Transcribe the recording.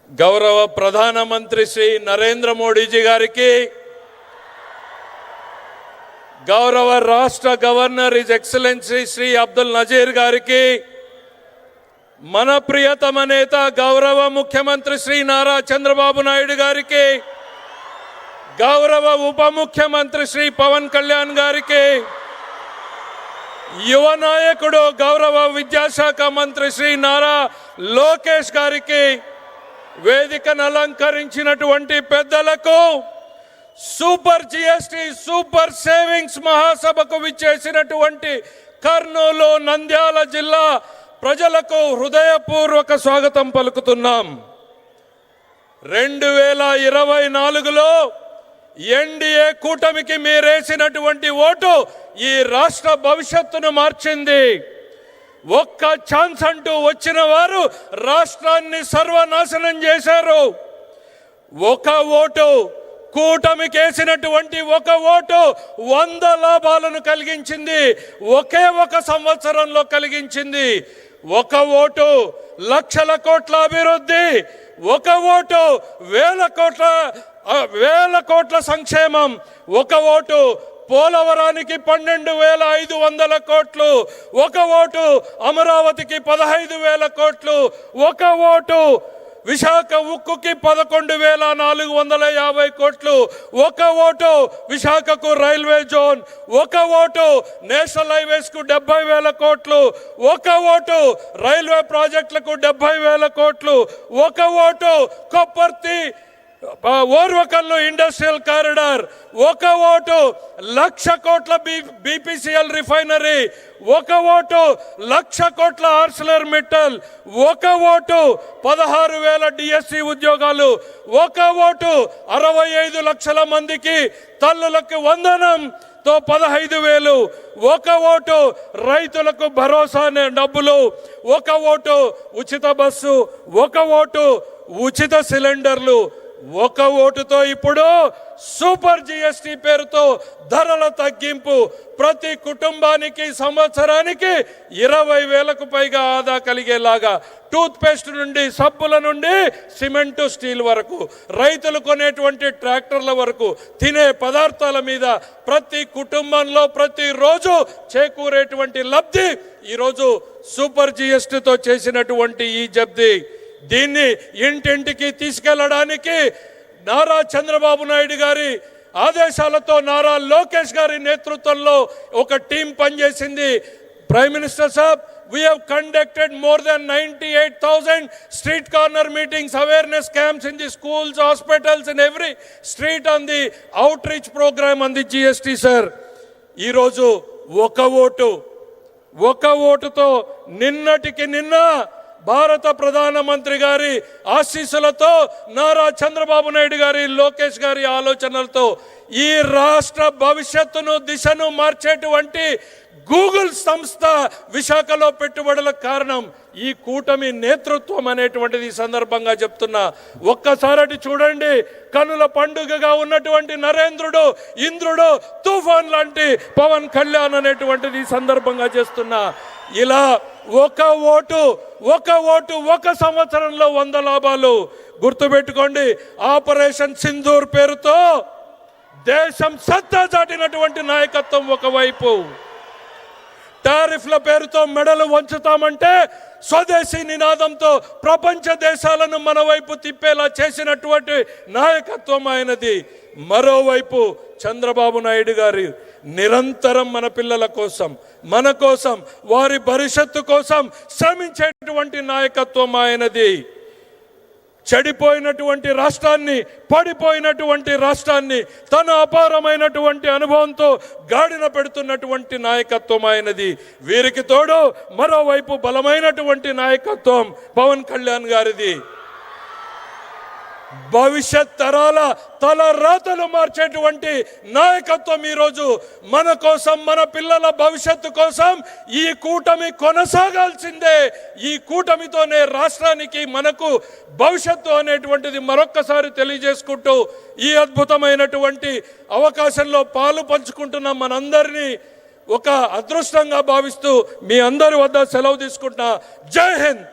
గౌరవ ప్రధానమంత్రి శ్రీ నరేంద్ర మోడీజీ గారికి, గౌరవ రాష్ట్ర governor his excellency Shri Abdul Nazeer గారికి, మన ప్రియతమ నేత గౌరవ ముఖ్యమంత్రి శ్రీ నారా చంద్రబాబు నాయుడు గారికి, గౌరవ ఉప ముఖ్యమంత్రి శ్రీ పవన్ కళ్యాణ్ గారికి, యువ నాయకుడు గౌరవ విద్యాశాఖ మంత్రి శ్రీ నారా లోకేష్ గారికి, వేదికను అలంకరించినటువంటి పెద్దలకు, సూపర్ జిఎస్టి సూపర్ సేవింగ్స్ మహాసభకు విచ్చేసినటువంటి కర్నూలు నంద్యాల జిల్లా ప్రజలకు హృదయపూర్వక స్వాగతం పలుకుతున్నాం. 2024లో ఎన్డీఏ కూటమికి మీరేసినటువంటి ఓటు ఈ రాష్ట్ర భవిష్యత్తును మార్చింది. ఒక్క ఛాన్స్ అంటూ వచ్చిన వారు రాష్ట్రాన్ని సర్వనాశనం చేశారు. ఒక ఓటు, కూటమికి వేసినటువంటి ఒక ఓటు 100 లాభాలను కలిగించింది. ఒకే ఒక సంవత్సరంలో కలిగించింది. ఒక ఓటు లక్షల కోట్ల అభివృద్ధి, ఒక ఓటు వేల కోట్ల సంక్షేమం, ఒక ఓటు పోలవరానికి 12,500 కోట్లు, ఒక ఓటు అమరావతికి 15,000 కోట్లు, ఒక ఓటు విశాఖ ఉక్కుకి 11,450 కోట్లు, ఒక ఓటు విశాఖకు రైల్వే జోన్, ఒక ఓటు నేషనల్ హైవేస్ కు 70,000 కోట్లు, ఒక ఓటు రైల్వే ప్రాజెక్టులకు 70,000 కోట్లు, ఒక ఓటు కొప్పర్తి ఓర్వకల్లు ఇండస్ట్రియల్ కారిడార్, ఒక ఓటు 1,00,000 కోట్ల బీపీసీఎల్ రిఫైనరీ, ఒక ఓటు 1,00,000 కోట్ల ఆర్సిలర్ మిట్టల్, ఒక ఓటు 16,000 డిఎస్సి ఉద్యోగాలు, ఒక ఓటు 65 లక్షల మందికి తల్లులకు వందనంతో 15,000, ఒక ఓటు రైతులకు భరోసా డబ్బులు, ఒక ఓటు ఉచిత బస్సు, ఒక ఓటు ఉచిత సిలిండర్లు, ఒక ఓటుతో ఇప్పుడు సూపర్ జిఎస్టి పేరుతో ధరల తగ్గింపు, ప్రతి కుటుంబానికి సంవత్సరానికి 20,000కు పైగా ఆదా కలిగేలాగా, టూత్ పేస్ట్ నుండి సబ్బుల నుండి సిమెంటు స్టీల్ వరకు, రైతులు కొనేటువంటి ట్రాక్టర్ల వరకు, తినే పదార్థాల మీద ప్రతి కుటుంబంలో ప్రతిరోజు చేకూరేటువంటి లబ్ధి ఈరోజు సూపర్ జిఎస్టితో చేసినటువంటి ఈ జబ్ది. దీన్ని ఇంటింటికి తీసుకెళ్లడానికి నారా చంద్రబాబు నాయుడు గారి ఆదేశాలతో నారా లోకేష్ గారి నేతృత్వంలో ఒక టీం పనిచేసింది. Prime minister Saab, we have conducted more than 98,000 street corner meetings, awareness camps in the schools, hospitals, in every street on the outreach program on the GST, sir. ఈ రోజు ఒక ఓటుతో నిన్నటికి నిన్న భారత ప్రధానమంత్రి గారి ఆశీస్సులతో, నారా చంద్రబాబు నాయుడు గారి, లోకేష్ గారి ఆలోచనలతో ఈ రాష్ట్ర భవిష్యత్తును దిశను మార్చేటువంటి గూగుల్ సంస్థ విశాఖలో పెట్టుబడులకు కారణం ఈ కూటమి నేతృత్వం అనేటువంటిది ఈ సందర్భంగా చెప్తున్నా. ఒక్కసారి చూడండి, కనుల పండుగగా ఉన్నటువంటి నరేంద్రుడు, ఇంద్రుడు, తుఫాన్ లాంటి పవన్ కళ్యాణ్ అనేటువంటిది ఈ సందర్భంగా చేస్తున్నా. ఇలా ఒక ఓటు ఒక సంవత్సరంలో 100 లాభాలు. గుర్తుపెట్టుకోండి, ఆపరేషన్ సింధూర్ పేరుతో దేశం సత్తా చాటినటువంటి నాయకత్వం ఒకవైపు, టారిఫ్ల పేరుతో మెడలు వంచుతామంటే స్వదేశీ నినాదంతో ప్రపంచ దేశాలను మన వైపు తిప్పేలా చేసినటువంటి నాయకత్వం ఆయనది. మరోవైపు చంద్రబాబు నాయుడు గారి నిరంతరం మన పిల్లల కోసం, మన కోసం, వారి భవిష్యత్తు కోసం శ్రమించేటువంటి నాయకత్వం ఆయనది. చెడిపోయినటువంటి రాష్ట్రాన్ని, పడిపోయినటువంటి రాష్ట్రాన్ని తన అపారమైనటువంటి అనుభవంతో గాడిన పెడుతున్నటువంటి నాయకత్వం ఆయనది. వీరికి తోడు మరోవైపు బలమైనటువంటి నాయకత్వం పవన్ కళ్యాణ్ గారిది. భవిష్యత్ తరాల తల రాతలు మార్చేటువంటి నాయకత్వం ఈరోజు మన కోసం, మన పిల్లల భవిష్యత్తు కోసం ఈ కూటమి కొనసాగాల్సిందే. ఈ కూటమితోనే రాష్ట్రానికి, మనకు భవిష్యత్తు అనేటువంటిది మరొక్కసారి తెలియజేసుకుంటూ ఈ అద్భుతమైనటువంటి అవకాశంలో పాలు పంచుకుంటున్న మనందరినీ ఒక అదృష్టంగా భావిస్తూ మీ అందరి వద్ద సెలవు తీసుకుంటున్నా. జై హింద్.